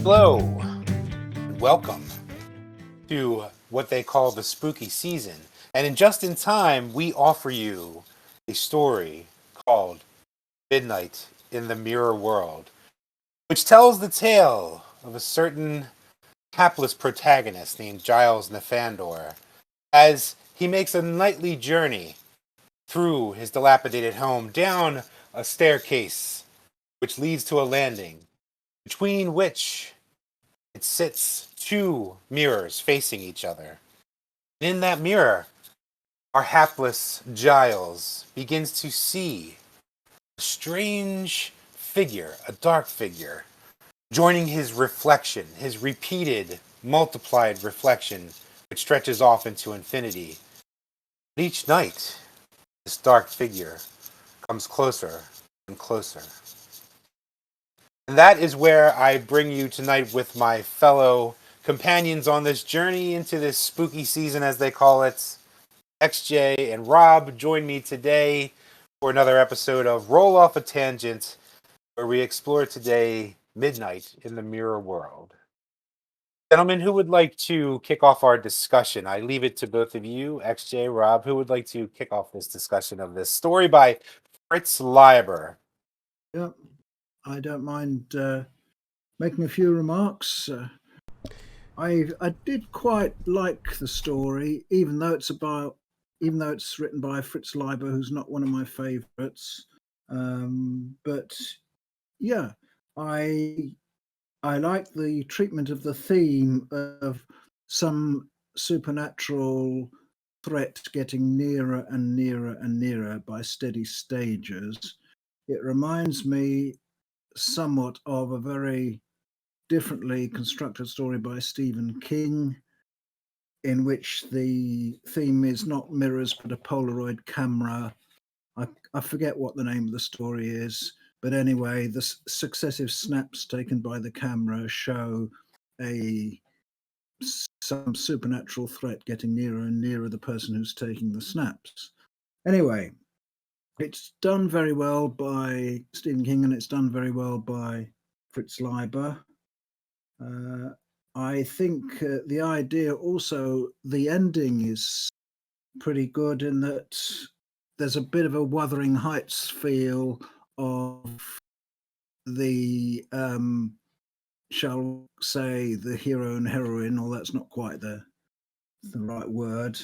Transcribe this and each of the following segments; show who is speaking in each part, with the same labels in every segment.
Speaker 1: Hello, and welcome to what they call the spooky season. And in just in time, we offer you a story called Midnight in the Mirror World, which tells the tale of a certain hapless protagonist named Giles Nefandor as he makes a nightly journey through his dilapidated home down a staircase which leads to a landing between which it sits two mirrors facing each other. In that mirror, our hapless Giles begins to see a strange figure, a dark figure, joining his reflection, his repeated, multiplied reflection, which stretches off into infinity. But each night, this dark figure comes closer and closer. And that is where I bring you tonight with my fellow companions on this journey into this spooky season, as they call it. XJ and Rob join me today for another episode of Roll Off a Tangent, where we explore today Midnight in the Mirror World. Gentlemen, who would like to kick off our discussion? I leave it to both of you, XJ, Rob. Who would like to kick off this discussion of this story by Fritz Leiber?
Speaker 2: Yep. I don't mind making a few remarks. I did quite like the story, even though it's written by Fritz Leiber, who's not one of my favourites. But yeah, I like the treatment of the theme of some supernatural threat getting nearer and nearer and nearer by steady stages. It reminds me somewhat of a very differently constructed story by Stephen King, in which the theme is not mirrors but a Polaroid camera. I forget what the name of the story is, but anyway, the successive snaps taken by the camera show some supernatural threat getting nearer and nearer the person who's taking the snaps. Anyway, it's done very well by Stephen King, and it's done very well by Fritz Leiber. I think the idea also, the ending is pretty good in that there's a bit of a Wuthering Heights feel of the, shall say, the hero and heroine, or that's not quite the right word,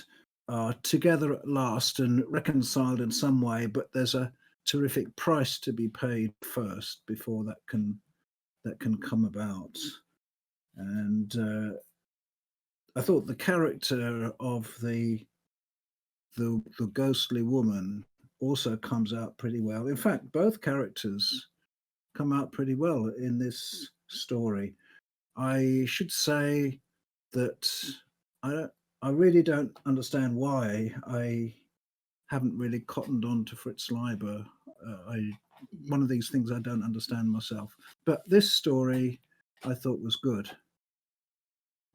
Speaker 2: are together at last and reconciled in some way, but there's a terrific price to be paid first before that can come about. And I thought the character of the ghostly woman also comes out pretty well. In fact, both characters come out pretty well in this story. I should say that I really don't understand why I haven't really cottoned on to Fritz Leiber. One of these things I don't understand myself. But this story I thought was good.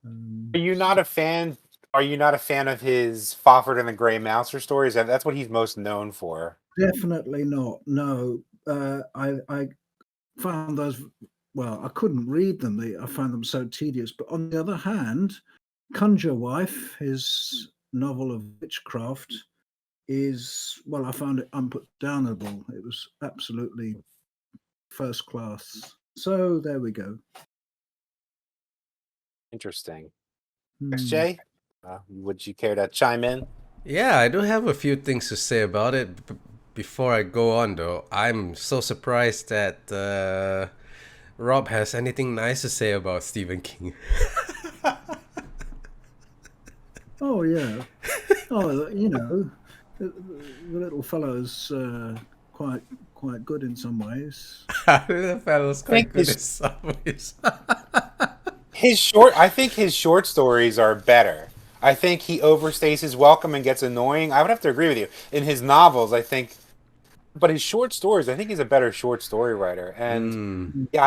Speaker 1: Are you not a fan? Are you not a fan of his Fafhrd and the Grey Mouser stories? That's what he's most known for.
Speaker 2: Definitely not. No, I found those. Well, I couldn't read them. I found them so tedious. But on the other hand, Conjure Wife, his novel of witchcraft, is, well, I found it unputdownable. It was absolutely first class. So there we go.
Speaker 1: Interesting. XJ, would you care to chime in?
Speaker 3: Yeah, I do have a few things to say about it. Before I go on, though, I'm so surprised that Rob has anything nice to say about Stephen King.
Speaker 2: Oh, yeah. Oh, you know, the little fellow's quite good in some ways.
Speaker 3: The fellow's quite good in some ways.
Speaker 1: I think his short stories are better. I think he overstays his welcome and gets annoying. I would have to agree with you. In his novels, I think, but his short stories, I think he's a better short story writer. And yeah,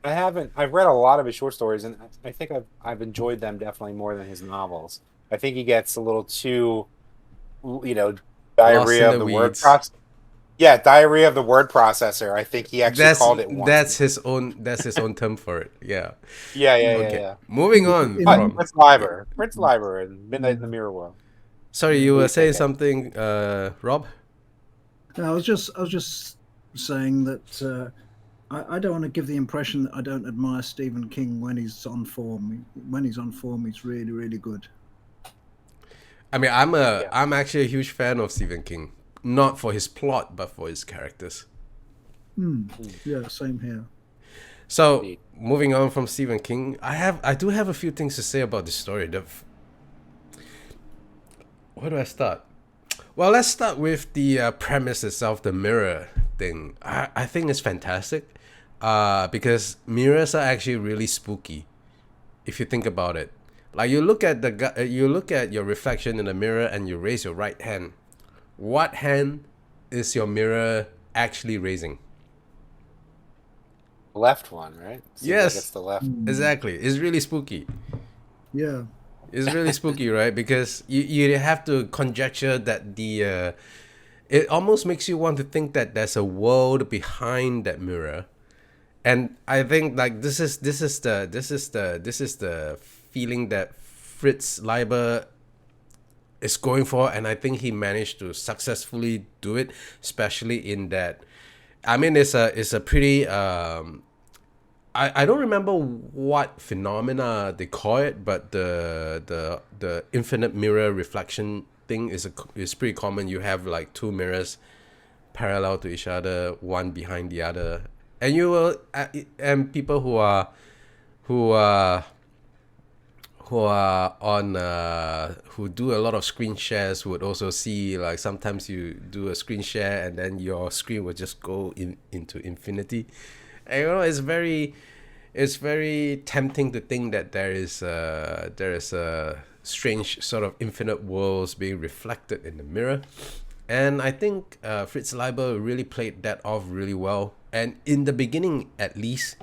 Speaker 1: I've read a lot of his short stories, and I think I've enjoyed them definitely more than his novels. I think he gets a little too, diarrhea of the word process. Yeah, diarrhea of the word processor. I think he actually called it once.
Speaker 3: That's his own term for it. Yeah. Okay.
Speaker 1: Yeah.
Speaker 3: Moving on
Speaker 2: In,
Speaker 1: But
Speaker 3: from.
Speaker 1: Fritz Leiber, and Midnight in the Mirror World.
Speaker 3: Sorry, you were saying something, Rob?
Speaker 2: I was just saying that I don't want to give the impression that I don't admire Stephen King when he's on form. When he's on form, he's really, really good.
Speaker 3: I mean, I'm actually a huge fan of Stephen King, not for his plot, but for his characters.
Speaker 2: Yeah, same here.
Speaker 3: So moving on from Stephen King, I do have a few things to say about the story. Where do I start? Well, let's start with the premise itself, the mirror thing. I think it's fantastic, because mirrors are actually really spooky, if you think about it. Like you look at you look at your reflection in the mirror and you raise your right hand. What hand is your mirror actually raising?
Speaker 1: Left one, right? Seems
Speaker 3: Yes,
Speaker 1: like it's the left.
Speaker 3: exactly. It's really spooky.
Speaker 2: Yeah.
Speaker 3: It's really spooky, right? Because you have to conjecture that it almost makes you want to think that there's a world behind that mirror. And I think like this is the feeling that Fritz Leiber is going for, and I think he managed to successfully do it, especially in that. I mean, it's a pretty I don't remember what phenomena they call it, but the infinite mirror reflection thing is pretty common. You have like two mirrors parallel to each other, one behind the other, and you will and people who are on who do a lot of screen shares would also see, like, sometimes you do a screen share and then your screen will just go into infinity. And, it's very tempting to think that there is a strange sort of infinite worlds being reflected in the mirror. And I think Fritz Leiber really played that off really well. And in the beginning, at least,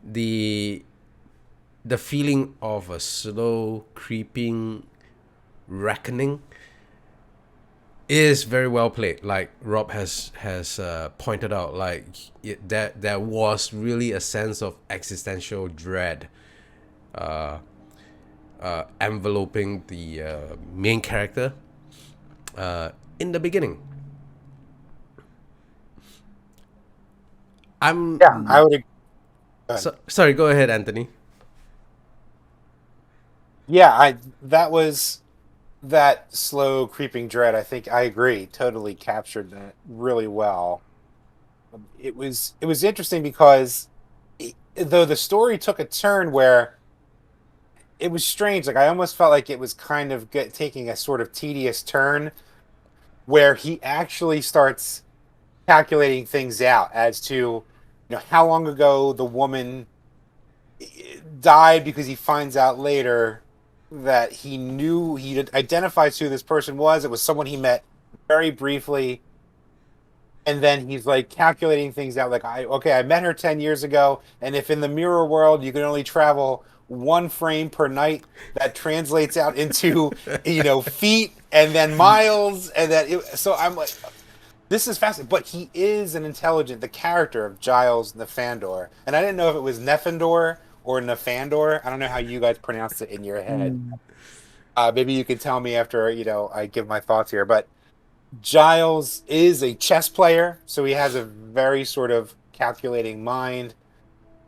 Speaker 3: the feeling of a slow creeping reckoning is very well played. Like Rob has pointed out, like there was really a sense of existential dread enveloping the main character in the beginning.
Speaker 1: I would agree.
Speaker 3: Sorry, go ahead, Anthony.
Speaker 1: Yeah, that slow creeping dread. I think I agree. Totally captured that really well. It was interesting because though the story took a turn where it was strange, like I almost felt like it was kind of taking a sort of tedious turn where he actually starts calculating things out as to how long ago the woman died, because he finds out later that he identifies who this person was. It was someone he met very briefly, and then he's like calculating things out. Like, I met her 10 years ago, and if in the mirror world you can only travel one frame per night, that translates out into feet and then miles, and so I'm like, this is fascinating. But he is the character of Giles Nefandor, and I didn't know if it was Nefandor or Nefandor. I don't know how you guys pronounce it in your head. Maybe you could tell me after I give my thoughts here. But Giles is a chess player, so he has a very sort of calculating mind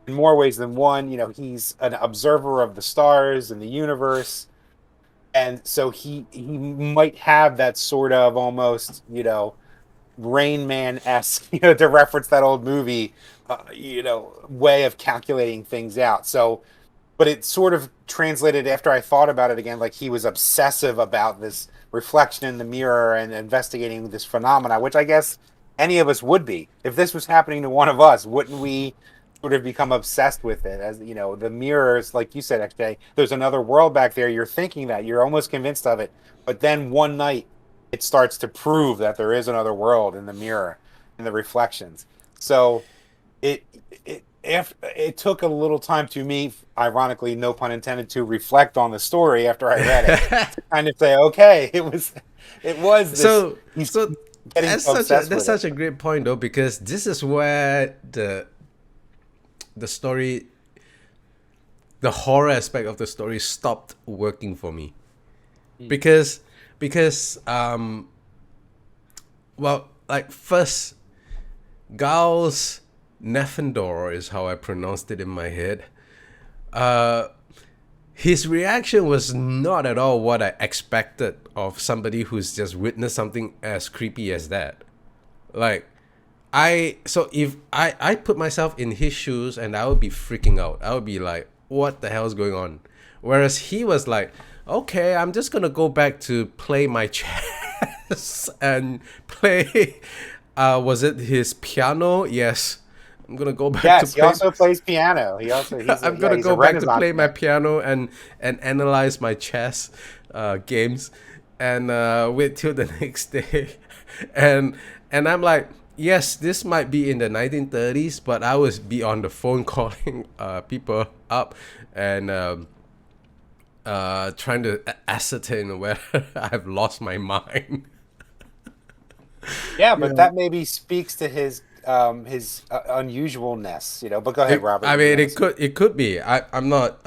Speaker 1: in more ways than one. He's an observer of the stars and the universe, and so he might have that sort of almost Rain Man-esque, to reference that old movie, way of calculating things out. So, but it sort of translated after I thought about it again, like he was obsessive about this reflection in the mirror and investigating this phenomena, which I guess any of us would be. If this was happening to one of us, wouldn't we sort of become obsessed with it? As the mirrors, like you said, XJ, there's another world back there. You're thinking that, you're almost convinced of it, but then one night it starts to prove that there is another world in the mirror, in the reflections. So it took a little time to me, ironically, no pun intended, to reflect on the story after I read it, to kind of say, okay, it was this. getting
Speaker 3: That's
Speaker 1: so obsessed
Speaker 3: that's
Speaker 1: with
Speaker 3: such
Speaker 1: it.
Speaker 3: a great point though, because this is where the story, the horror aspect of the story stopped working for me. Because well, like, first, Giles Nefandor is how I pronounced it in my head. His reaction was not at all what I expected of somebody who's just witnessed something as creepy as that. Like, if I put myself in his shoes, and I would be freaking out. I would be like, what the hell is going on? Whereas he was like, okay, I'm just gonna go back to play my chess and play was it his piano? Yes. I'm gonna go back to
Speaker 1: Yes, he
Speaker 3: play
Speaker 1: also plays piano. He's
Speaker 3: I'm gonna
Speaker 1: he's
Speaker 3: go
Speaker 1: a
Speaker 3: back to
Speaker 1: Renaissance
Speaker 3: play my
Speaker 1: man.
Speaker 3: piano and analyze my chess games, and wait till the next day. and I'm like, yes, this might be in the 1930s, but I was be on the phone calling people up and trying to ascertain whether I've lost my mind.
Speaker 1: Yeah, but
Speaker 2: Yeah.
Speaker 1: that maybe speaks to his unusualness, you know. But go ahead, Robert.
Speaker 3: I
Speaker 1: you were
Speaker 3: mean,
Speaker 1: gonna say.
Speaker 3: it could be. I'm not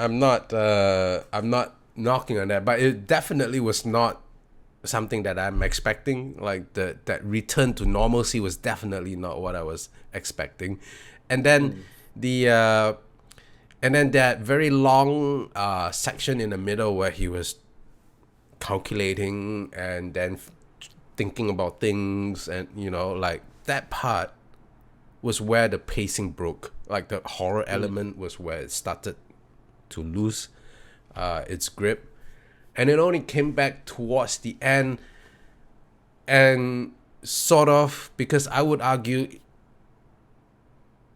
Speaker 3: knocking on that, but it definitely was not something that I'm expecting. Like, that return to normalcy was definitely not what I was expecting. And then the and then that very long section in the middle where he was calculating and then thinking about things, and like, that part was where the pacing broke. Like, the horror element was where it started to lose its grip, and it only came back towards the end. And sort of, because I would argue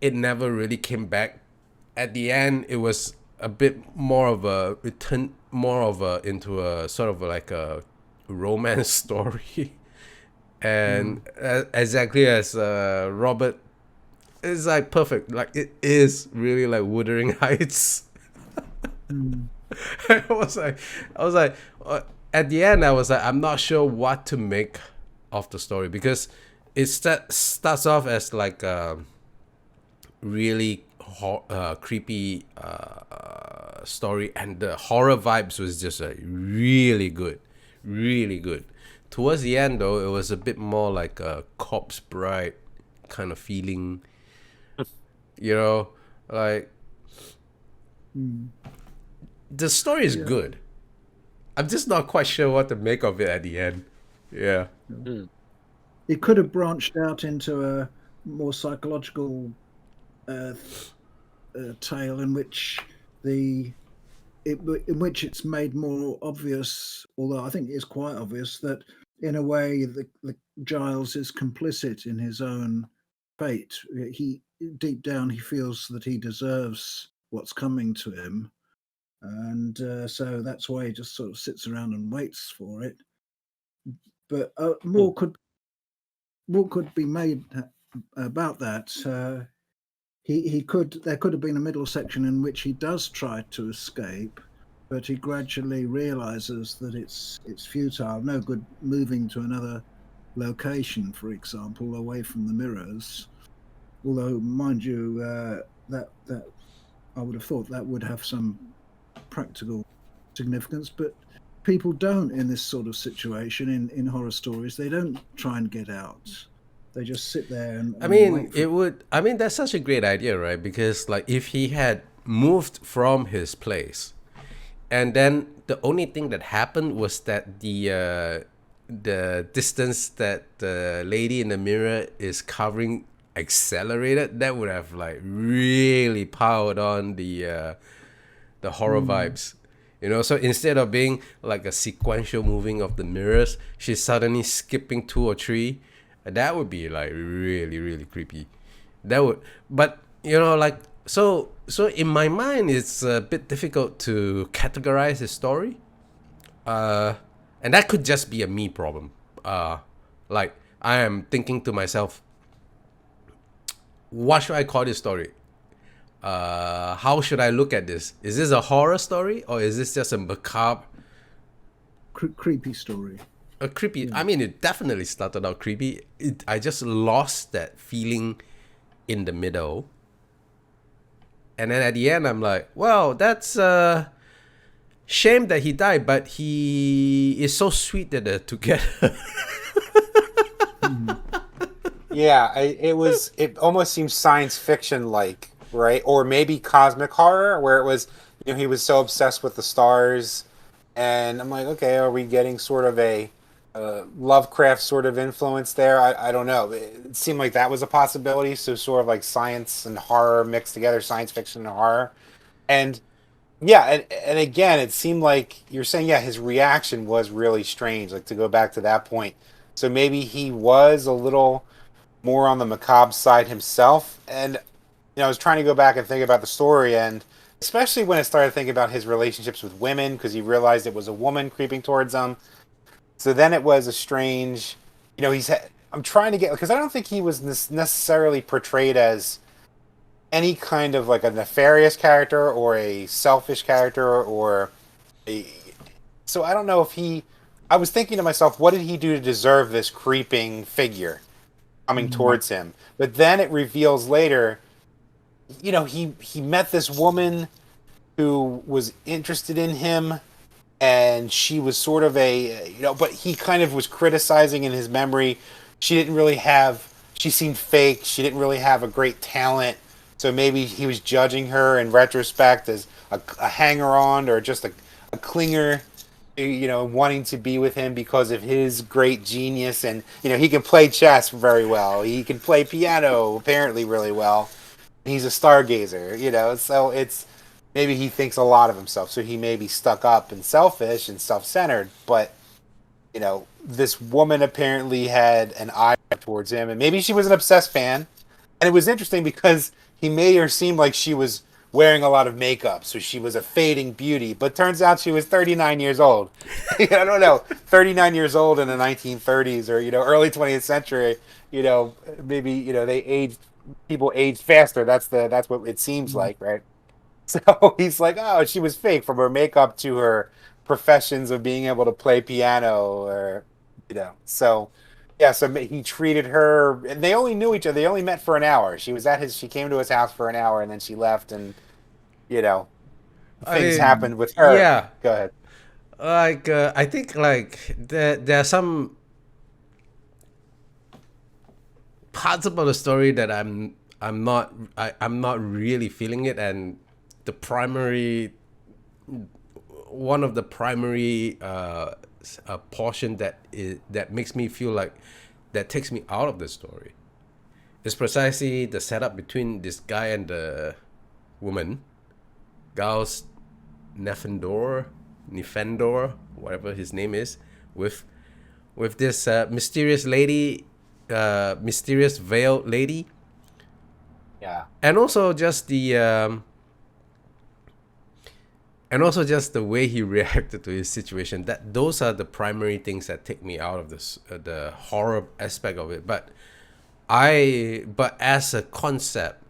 Speaker 3: it never really came back. At the end, it was a bit more of a return, more of a into a sort of like a romance story. And exactly as Robert, it's like perfect. Like, it is really like Wuthering Heights. I was like, at the end, I was like, I'm not sure what to make of the story, because it starts off as like a really creepy story, and the horror vibes was just like really good, really good. Towards the end, though, it was a bit more like a Corpse Bride kind of feeling, like, the story is good. I'm just not quite sure what to make of it at the end. Yeah.
Speaker 2: It could have branched out into a more psychological tale in which it's made more obvious, although I think it is quite obvious, that in a way the Giles is complicit in his own fate. He, deep down, he feels that he deserves what's coming to him, and so that's why he just sort of sits around and waits for it. But more could be made about that. There could have been a middle section in which he does try to escape, but he gradually realizes that it's futile. No good moving to another location, for example, away from the mirrors. Although, mind you, that I would have thought that would have some practical significance, but people don't, in this sort of situation, in horror stories. They don't try and get out. They just sit there and
Speaker 3: I mean,
Speaker 2: wait for
Speaker 3: it would. I mean, that's such a great idea, right? Because, like, if he had moved from his place, and then the only thing that happened was that the distance that the lady in the mirror is covering accelerated, that would have like really powered on the horror vibes. So instead of being like a sequential moving of the mirrors, she's suddenly skipping 2 or 3. That would be like really, really creepy. That would, but like, so in my mind, it's a bit difficult to categorize his story. And that could just be a me problem. Like, I am thinking to myself, what should I call this story? How should I look at this? Is this a horror story, or is this just a macabre?
Speaker 2: creepy story?
Speaker 3: a creepy. I mean, it definitely started out creepy. I just lost that feeling in the middle, and then at the end, I'm like, well, that's shame that he died, but he is so sweet that they're together.
Speaker 1: Yeah, it almost seems science fiction like, right? Or maybe cosmic horror, where it was, he was so obsessed with the stars, and I'm like, okay, are we getting sort of a Lovecraft sort of influence there? I don't know. It seemed like that was a possibility. So sort of like science and horror mixed together, science fiction and horror, and yeah, and again, it seemed like you're saying, yeah, his reaction was really strange. Like to go back to that point, so maybe he was a little more on the macabre side himself. And I was trying to go back and think about the story, and especially when I started thinking about his relationships with women, because he realized it was a woman creeping towards him. So then it was a strange, I'm trying to get, because I don't think he was necessarily portrayed as any kind of like a nefarious character or a selfish character or a. So I don't know if I was thinking to myself, what did he do to deserve this creeping figure coming towards him? But then it reveals later, he met this woman who was interested in him, and she was sort of but he kind of was criticizing in his memory. She seemed fake. She didn't really have a great talent. So maybe he was judging her in retrospect as a hanger-on or just a clinger, wanting to be with him because of his great genius. And, he can play chess very well. He can play piano, apparently, really well. He's a stargazer, so it's maybe he thinks a lot of himself. So he may be stuck up and selfish and self-centered. But, this woman apparently had an eye towards him. And maybe she was an obsessed fan. And it was interesting because he made her seem like she was wearing a lot of makeup, so she was a fading beauty. But turns out she was 39 years old. I don't know, 39 years old in the 1930s or early 20th century. Maybe people aged faster. That's what it seems like, right? So he's like, oh, she was fake, from her makeup to her professions of being able to play piano, or so. Yeah, so he treated her, and they only knew each other. They only met for an hour. She came to his house for an hour, and then she left, and things happened with her.
Speaker 3: Yeah.
Speaker 1: Go ahead.
Speaker 3: Like I think like there are some parts about the story that I'm not really feeling it, and one of the primary portion that makes me feel like, that takes me out of the story, is precisely the setup between this guy and the woman, Giles Nefandor, whatever his name is, with this mysterious lady, mysterious veiled lady.
Speaker 1: Yeah.
Speaker 3: And also just the way he reacted to his situation. Those are the primary things that take me out of this, the horror aspect of it. But as a concept,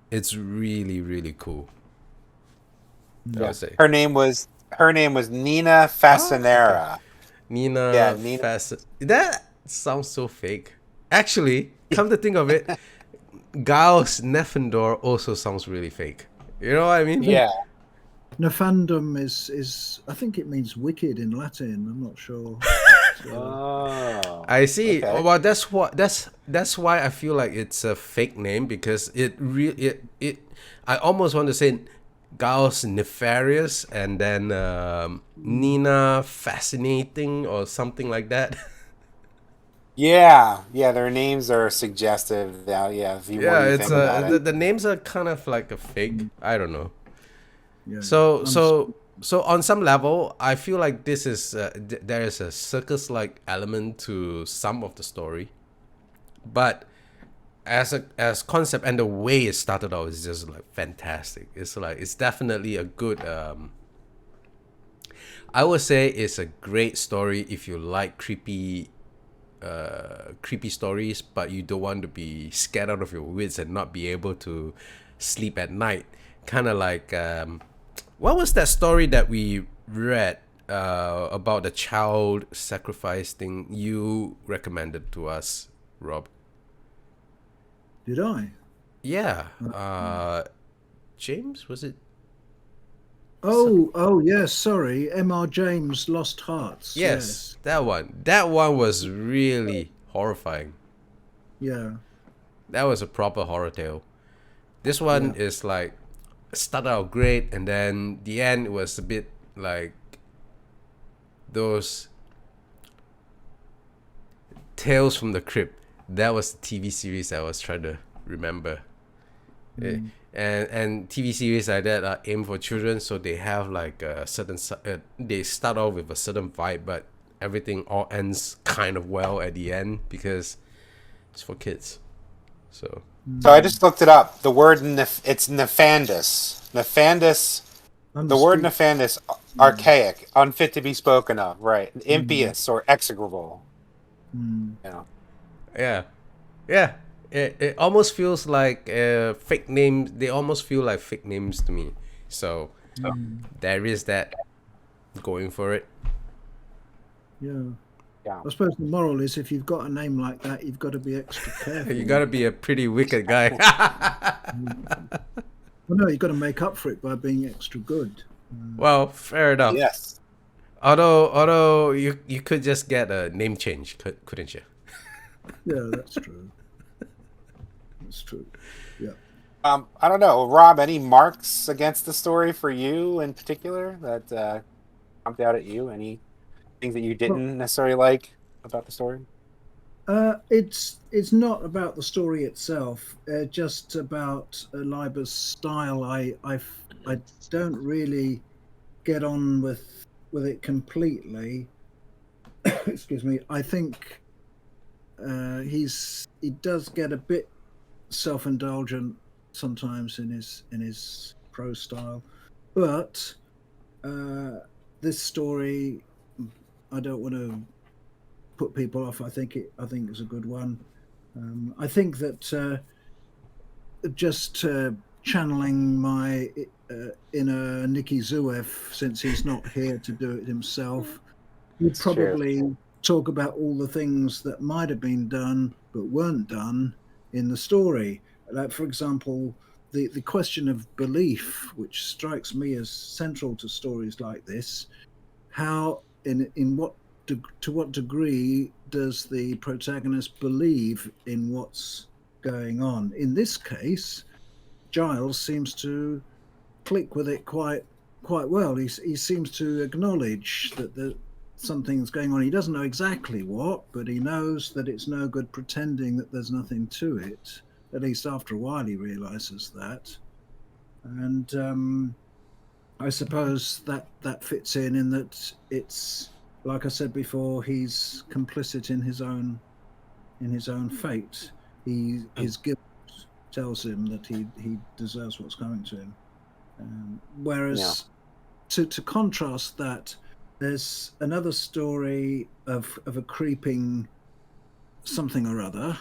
Speaker 3: it's really, really cool. I would say.
Speaker 1: Her name was Nina Fasanera.
Speaker 3: Okay. Nina. That sounds so fake. Actually, come to think of it, Giles Nefandor also sounds really fake. You know what I mean?
Speaker 1: Yeah.
Speaker 2: Nefandum is I think it means wicked in Latin. I'm not sure.
Speaker 1: Oh.
Speaker 3: I see.
Speaker 1: Okay.
Speaker 3: Well, that's why I feel like it's a fake name, because I almost want to say Giles Nefarious and then Nina Fascinating or something like that.
Speaker 1: Yeah, their names are suggestive now. Yeah, if you want to think about it.
Speaker 3: The names are kind of like a fake. I don't know.
Speaker 2: Yeah,
Speaker 3: So on some level, I feel like this is there is a circus-like element to some of the story, but as concept and the way it started out is just like fantastic. It's definitely a good. I would say it's a great story if you like creepy stories, but you don't want to be scared out of your wits and not be able to sleep at night. Kind of like what was that story that we read about the child sacrifice thing you recommended to us, Rob.
Speaker 2: Did I?
Speaker 3: Yeah. James, was it?
Speaker 2: Oh, yes. Sorry, M.R. James, Lost Hearts.
Speaker 3: Yes, that one. That one was really horrifying.
Speaker 2: Yeah.
Speaker 3: That was a proper horror tale. This one is like started out great, and then the end was a bit like those Tales from the Crypt. That was the TV series I was trying to remember. And TV series like that are aimed for children, so they have like a certain they start off with a certain vibe, but everything all ends kind of well at the end because it's for kids. So
Speaker 1: I just looked it up. The word it's nefandus. Nefandus. The word nefandus, archaic, unfit to be spoken of. Right, impious or execrable.
Speaker 3: yeah. It almost feels like fake names. They almost feel like fake names to me. So there is that going for it.
Speaker 2: Yeah.
Speaker 1: Yeah.
Speaker 2: I suppose the moral is if you've got a name like that, you've got to be extra careful.
Speaker 3: You gotta be a pretty wicked guy.
Speaker 2: Well, no, you've got to make up for it by being extra good.
Speaker 3: Well, fair enough.
Speaker 1: Yes.
Speaker 3: Although you could just get a name change, couldn't you?
Speaker 2: Yeah, that's true. That's true. Yeah.
Speaker 1: I don't know, Rob. Any marks against the story for you in particular that jumped out at you? Any things that you didn't necessarily like about the story?
Speaker 2: It's not about the story itself. Just about Leiber's style. I don't really get on with it completely. Excuse me. I think he does get a bit self-indulgent sometimes in his prose style, but this story, I don't want to put people off. I think it's a good one. I think that just channeling my inner Nicky Zuev, since he's not here to do it himself, would probably talk about all the things that might have been done but weren't done in the story. Like, for example, the question of belief, which strikes me as central to stories like this. How, to what degree does the protagonist believe in what's going on? In this case, Giles seems to click with it quite well. He seems to acknowledge that something's going on. He doesn't know exactly what, but he knows that it's no good pretending that there's nothing to it. At least after a while he realizes that. And I suppose that fits in that it's, like I said before, he's complicit in his own fate. His guilt tells him that he deserves what's coming to him. Whereas to contrast that, there's another story of a creeping something or other,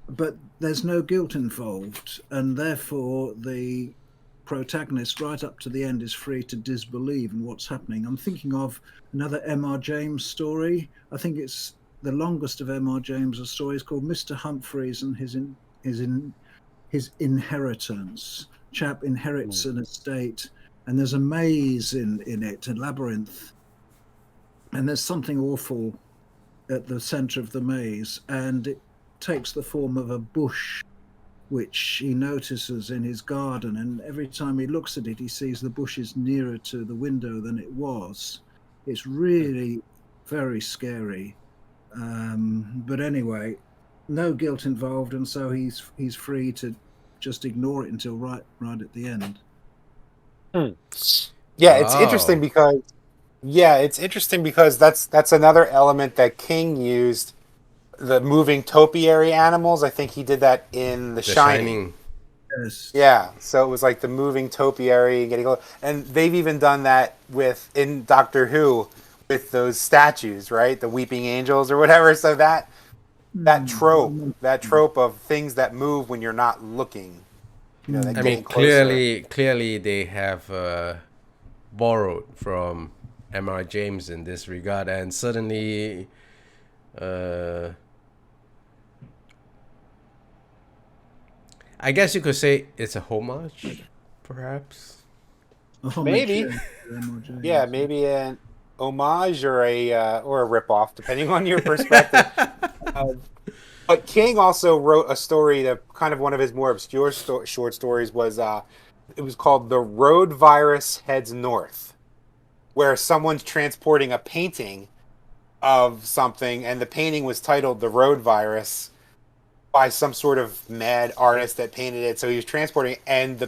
Speaker 2: but there's no guilt involved, and therefore the protagonist right up to the end is free to disbelieve in what's happening. I'm thinking of another M.R. James story. I think it's the longest of M.R. James's stories, called Mr. Humphreys and his inheritance. Chap inherits an estate, and there's a maze in it, a labyrinth, and there's something awful at the center of the maze, and it takes the form of a bush which he notices in his garden, and every time he looks at it, he sees the bush is nearer to the window than it was. It's really very scary. But anyway, no guilt involved, and so he's free to just ignore it until right at the end.
Speaker 1: Yeah, it's interesting because that's another element that King used. The moving topiary animals. I think he did that in The Shining.
Speaker 2: Yes.
Speaker 1: Yeah, so it was like the moving topiary and they've even done that in Doctor Who with those statues, right? The weeping angels or whatever. So that trope of things that move when you're not looking.
Speaker 3: I mean, clearly they have borrowed from M.R. James in this regard, and certainly I guess you could say it's a homage, perhaps.
Speaker 2: A homage,
Speaker 1: Maybe.
Speaker 2: to M.R. James.
Speaker 1: Yeah, maybe an homage or a ripoff, depending on your perspective. But King also wrote a story that kind of one of his more obscure short stories was it was called "The Road Virus Heads North," where someone's transporting a painting of something, and the painting was titled "The Road Virus" by some sort of mad artist that painted it. So he was transporting it, and the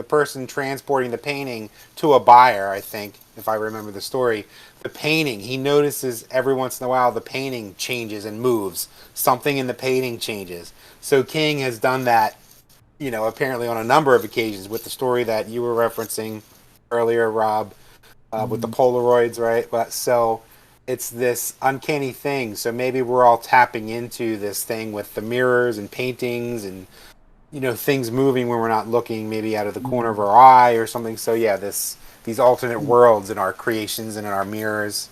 Speaker 1: person transporting the painting to a buyer, I think, if I remember the story, the painting, he notices every once in a while the painting changes and moves. Something in the painting changes. So King has done that, apparently on a number of occasions with the story that you were referencing earlier, Rob, with the Polaroids, right? But so it's this uncanny thing. So maybe we're all tapping into this thing with the mirrors and paintings and things moving when we're not looking, maybe out of the corner of our eye or something. So yeah, these alternate worlds in our creations and in our mirrors.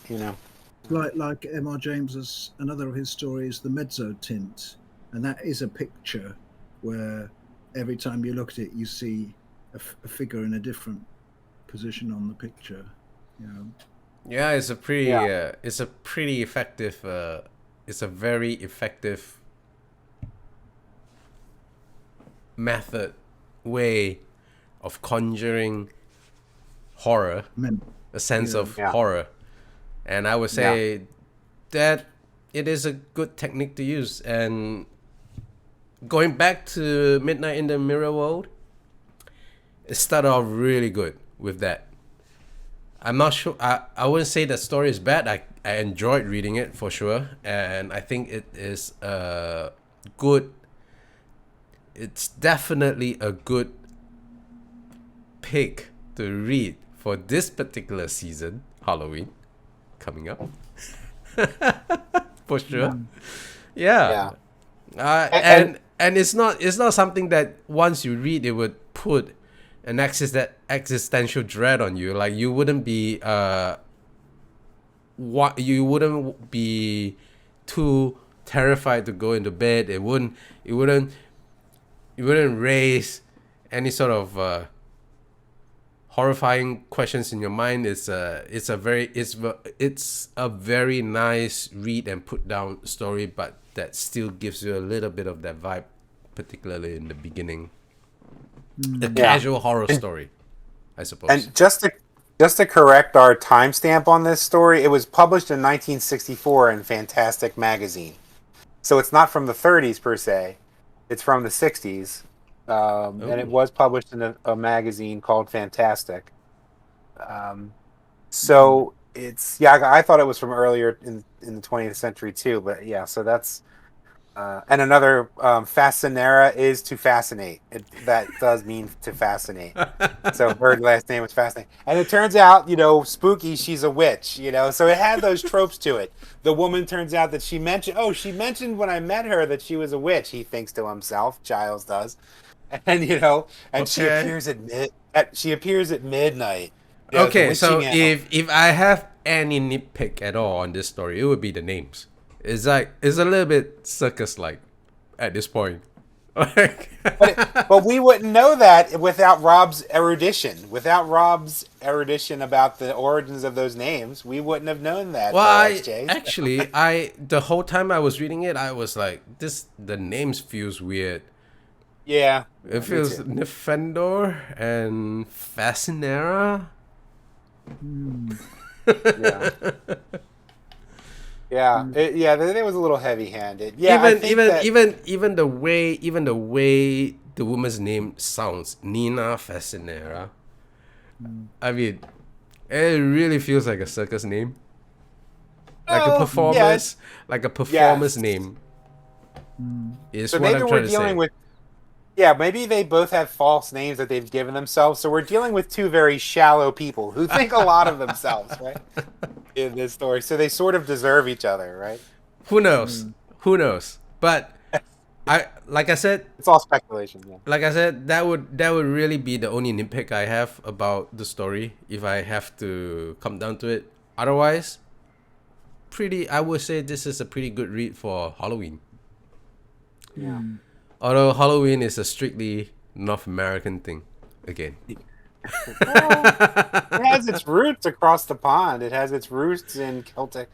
Speaker 2: Like M.R. James's, another of his stories, the mezzo tint, and that is a picture where every time you look at it, you see a figure in a different position on the picture.
Speaker 3: Yeah, it's a pretty effective. It's a very effective way of conjuring horror, a sense of horror, and I would say that it is a good technique to use. And going back to Midnight in the Mirror World, it started off really good with that. I'm not sure. I wouldn't say the story is bad. I enjoyed reading it for sure, and I think it is good. It's definitely a good pick to read for this particular season, Halloween, coming up. For sure. Yeah. And it's not something that once you read it would put an existential dread on you. Like you wouldn't be too terrified to go into bed. It wouldn't raise any sort of horrifying questions in your mind. It's a very nice read and put down story, but that still gives you a little bit of that vibe, particularly in the beginning. A casual horror story, I suppose.
Speaker 1: And just to correct our timestamp on this story, it was published in 1964 in Fantastic Magazine. So it's not from the 30s per se. It's from the 60s. And it was published in a magazine called Fantastic. So it's, I thought it was from earlier in the 20th century too, but yeah, so that's, and another, fascinera is to fascinate. That does mean to fascinate. So her last name was Fascinate. And it turns out, Spooky, she's a witch, so it had those tropes to it. The woman turns out that she mentioned when I met her that she was a witch, he thinks to himself, Giles does. And, and she appears at midnight.
Speaker 3: Okay, so if I have any nitpick at all on this story, it would be the names. It's a little bit circus-like at this point.
Speaker 1: but we wouldn't know that without Rob's erudition. Without Rob's erudition about the origins of those names, we wouldn't have known that.
Speaker 3: Well, the whole time I was reading it, I was like, the names feels weird.
Speaker 1: Yeah.
Speaker 3: It feels Nefandor and Fascinera.
Speaker 1: Yeah. It was a little heavy-handed. Yeah.
Speaker 3: Even the way the woman's name sounds, Nina Fascinera. I mean, it really feels like a circus name, like a performance name. Is
Speaker 1: so
Speaker 3: what
Speaker 1: maybe
Speaker 3: I'm
Speaker 1: we're
Speaker 3: trying to
Speaker 1: dealing
Speaker 3: say.
Speaker 1: with. Yeah, maybe they both have false names that they've given themselves. So we're dealing with two very shallow people who think a lot of themselves, right? In this story. So they sort of deserve each other, right?
Speaker 3: Who knows? But Like I said,
Speaker 1: It's all speculation. Yeah.
Speaker 3: like I said, that would really be the only nitpick I have about the story if I have to come down to it. Otherwise, I would say this is a pretty good read for Halloween.
Speaker 1: Yeah.
Speaker 3: Although Halloween is a strictly North American thing, again.
Speaker 1: Well, it has its roots across the pond. It has its roots in Celtic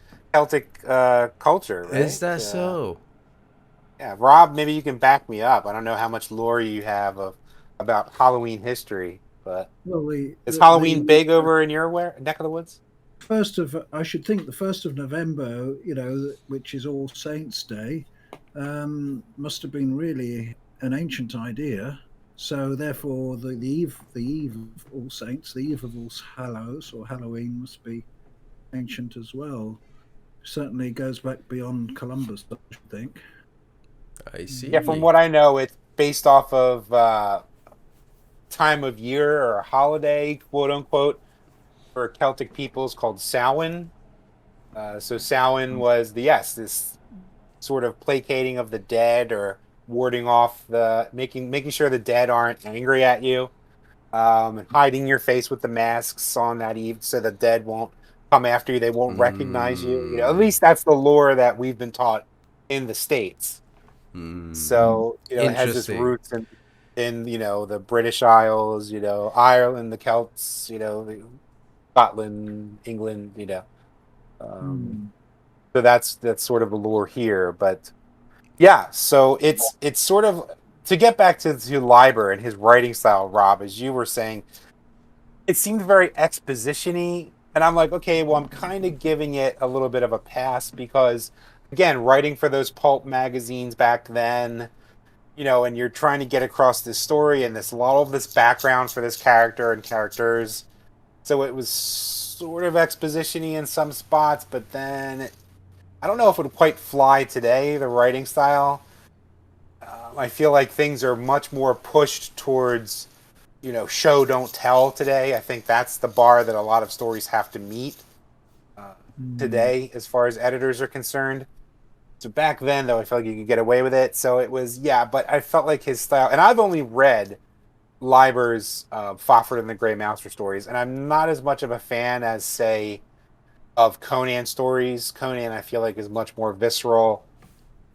Speaker 1: culture, right?
Speaker 3: Is that so?
Speaker 1: Yeah, Rob, maybe you can back me up. I don't know how much lore you have about Halloween history, but
Speaker 2: Well,
Speaker 1: is Halloween
Speaker 2: the
Speaker 1: big over in your neck of the woods?
Speaker 2: I should think the 1st of November, which is All Saints' Day, must have been really an ancient idea. So therefore, the eve of All Saints, the eve of All Hallows or Halloween, must be ancient as well. Certainly goes back beyond Columbus, I should think.
Speaker 3: I see.
Speaker 1: Yeah, from what I know, it's based off of time of year or a holiday, quote unquote, for Celtic peoples called Samhain. So Samhain was this sort of placating of the dead or warding off making sure the dead aren't angry at you, and hiding your face with the masks on that eve so the dead won't come after you. They won't recognize you. At least that's the lore that we've been taught in the States. So it has its
Speaker 3: Interesting.
Speaker 1: roots in the British Isles, Ireland, the Celts, Scotland, England. So that's sort of the lore here, but yeah. So it's sort of, to get back to Leiber and his writing style, Rob, as you were saying, it seemed very exposition-y, and I'm like, okay, well, I'm kind of giving it a little bit of a pass because, again, writing for those pulp magazines back then, and you're trying to get across this story and all of this background for this character and characters. So it was sort of exposition-y in some spots, but then I don't know if it would quite fly today, the writing style. I feel like things are much more pushed towards, show, don't tell today. I think that's the bar that a lot of stories have to meet today as far as editors are concerned. So back then, though, I felt like you could get away with it. So it was, yeah, but I felt like his style, and I've only read Leiber's Fafhrd and the Grey Mouser stories, and I'm not as much of a fan as, say, of Conan stories. Conan, I feel like, is much more visceral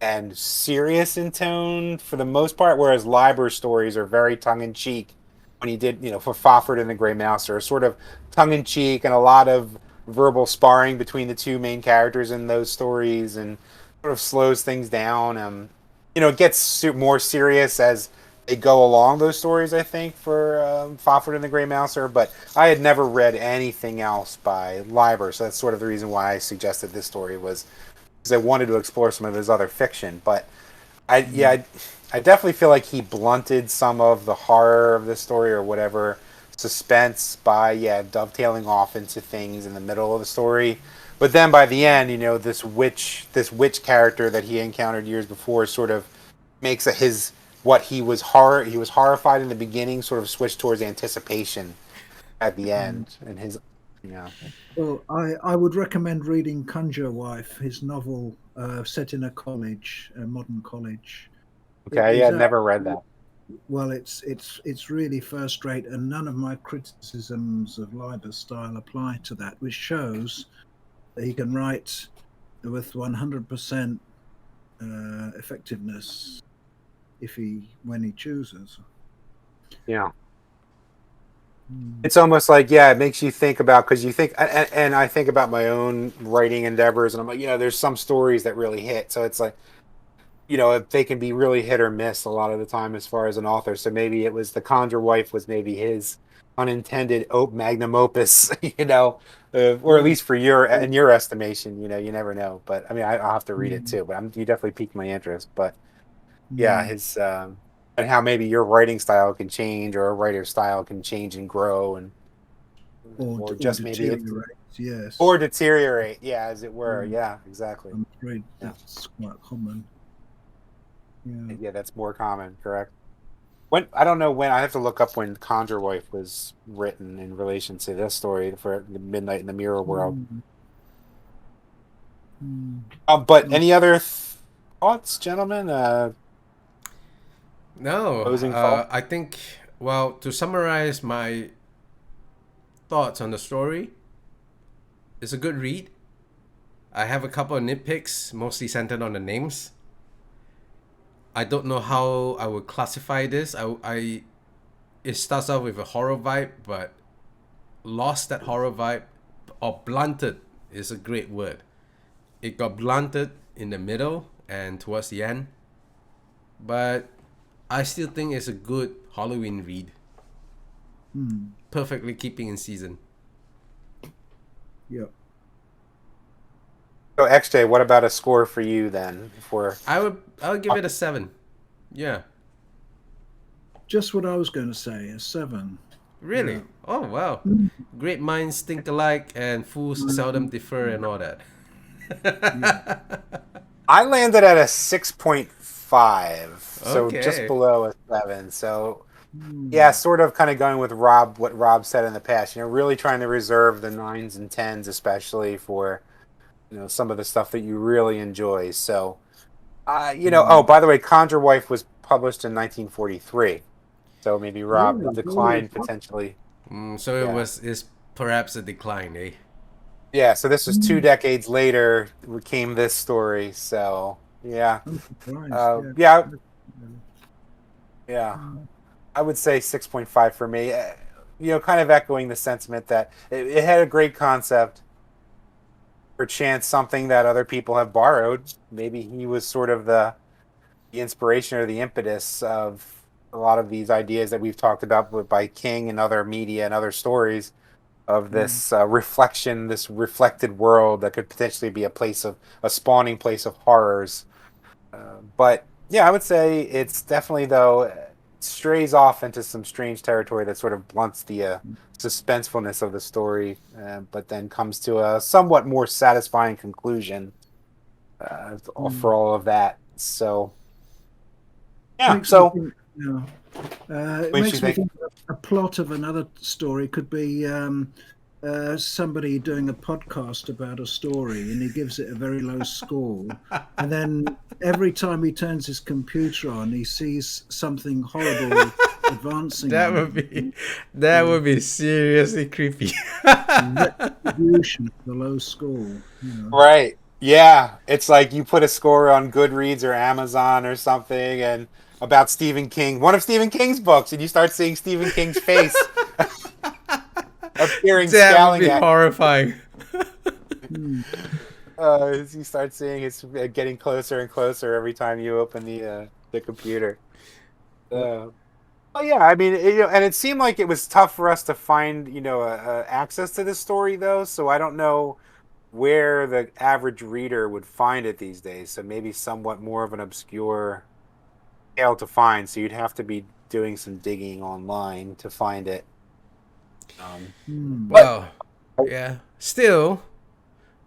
Speaker 1: and serious in tone for the most part, whereas Leiber's stories are very tongue-in-cheek. When he did, for Fafhrd and the Grey Mouser, sort of tongue-in-cheek and a lot of verbal sparring between the two main characters in those stories, and sort of slows things down. It gets more serious as they go along, those stories, I think, for Fafhrd and the Grey Mouser, but I had never read anything else by Leiber, so that's sort of the reason why I suggested this story, was because I wanted to explore some of his other fiction. But I definitely feel like he blunted some of the horror of this story or whatever suspense by dovetailing off into things in the middle of the story. But then by the end, this witch character that he encountered years before sort of makes what he was horrified in the beginning sort of switch towards anticipation at the end, and his.
Speaker 2: Well, I would recommend reading Conjure Wife, his novel set in a modern college.
Speaker 1: Okay, yeah, never read that.
Speaker 2: Well, it's really first rate, and none of my criticisms of Leiber's style apply to that, which shows that he can write with 100% effectiveness when he chooses.
Speaker 1: Yeah. It's almost like, it makes you think about, because you think, and I think about my own writing endeavors, and I'm like, there's some stories that really hit. So it's like, they can be really hit or miss a lot of the time as far as an author. So maybe it was The Conjure Wife was maybe his unintended magnum opus, or at least in your estimation, you never know. But I mean, I'll have to read it too. But you definitely piqued my interest. But yeah, his and how maybe your writing style can change, or a writer's style can change and grow, or just maybe or deteriorate, as it were. Yeah, exactly.
Speaker 2: I'm afraid that's quite common.
Speaker 1: Yeah, that's more common, correct? I don't know when. I have to look up when Conjure Wife was written in relation to this story for the Midnight in the Mirror World. But any other thoughts, gentlemen?
Speaker 3: No,
Speaker 1: Closing thought?
Speaker 3: I think, well, to summarize my thoughts on the story, it's a good read. I have a couple of nitpicks, mostly centered on the names. I don't know how I would classify this. It starts off with a horror vibe, but lost that horror vibe, or blunted is a great word. It got blunted in the middle and towards the end, but I still think it's a good Halloween read. Perfectly keeping in season.
Speaker 2: Yeah.
Speaker 1: So XJ, what about a score for you then?
Speaker 3: I would give it a 7. Yeah.
Speaker 2: Just what I was going to say, a 7.
Speaker 3: Really?
Speaker 2: Yeah.
Speaker 3: Oh wow. Great minds think alike and fools seldom differ and all that.
Speaker 1: I landed at a 6.5, so
Speaker 3: Okay.
Speaker 1: just below a 7. So yeah, sort of kind of going with what Rob said in the past, really trying to reserve the 9s and 10s, especially for, some of the stuff that you really enjoy. So, oh, by the way, Conjure Wife was published in 1943. So maybe Rob declined potentially.
Speaker 3: So it's perhaps a decline, eh?
Speaker 1: Yeah, so this was 2 decades later came this story. So, yeah. Yeah. I would say 6.5 for me. Kind of echoing the sentiment that it had a great concept. Perchance something that other people have borrowed. Maybe he was sort of the inspiration or the impetus of a lot of these ideas that we've talked about by King and other media and other stories of this reflection, this reflected world that could potentially be a spawning place of horrors. But yeah, I would say it's definitely, though, strays off into some strange territory that sort of blunts the suspensefulness of the story, but then comes to a somewhat more satisfying conclusion for all of that. So, yeah.
Speaker 2: It makes me think a plot of another story could be somebody doing a podcast about a story, and he gives it a very low score, and then every time he turns his computer on, he sees something horrible advancing.
Speaker 3: That would be seriously creepy.
Speaker 2: Retribution for the low score.
Speaker 1: Right. Yeah. It's like you put a score on Goodreads or Amazon or something and about Stephen King, one of Stephen King's books, and you start seeing Stephen King's face appearing, scowling at you.
Speaker 3: Horrifying.
Speaker 1: You start seeing it's getting closer and closer every time you open the computer. Oh yeah, I mean, and it seemed like it was tough for us to find, access to this story though. So I don't know where the average reader would find it these days. So maybe somewhat more of an obscure tale to find. So you'd have to be doing some digging online to find it.
Speaker 3: Well, yeah. Still,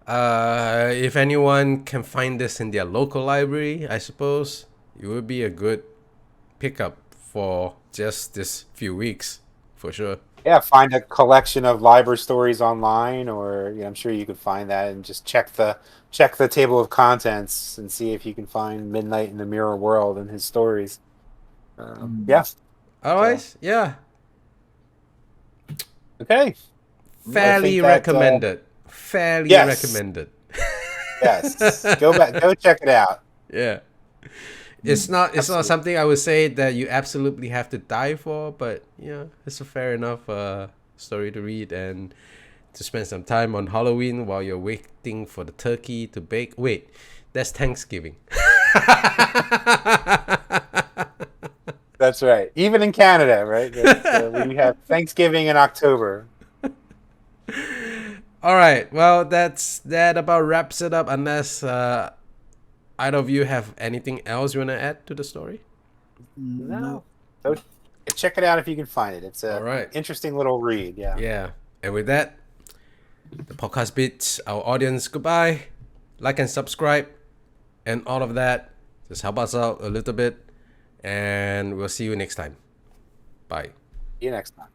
Speaker 3: if anyone can find this in their local library, I suppose it would be a good pickup for just this few weeks, for sure.
Speaker 1: Yeah, find a collection of Leiber stories online, or I'm sure you could find that, and just check the table of contents and see if you can find Midnight in the Mirror World and his stories. Yeah.
Speaker 3: Otherwise, yeah.
Speaker 1: Okay.
Speaker 3: Fairly recommended. Fairly recommended.
Speaker 1: Yes. Go check it out.
Speaker 3: Yeah. It's not something I would say that you absolutely have to die for, but it's a fair enough story to read and to spend some time on Halloween while you're waiting for the turkey to bake. Wait, that's Thanksgiving.
Speaker 1: That's right. Even in Canada, right? We have Thanksgiving in October.
Speaker 3: All right. Well, that about wraps it up. Unless either of you have anything else you want to add to the story?
Speaker 1: No. So check it out if you can find it. It's a interesting little read. Yeah.
Speaker 3: Yeah. And with that, the podcast bids our audience goodbye. Like and subscribe, and all of that. Just help us out a little bit. And we'll see you next time. Bye.
Speaker 1: See you next time.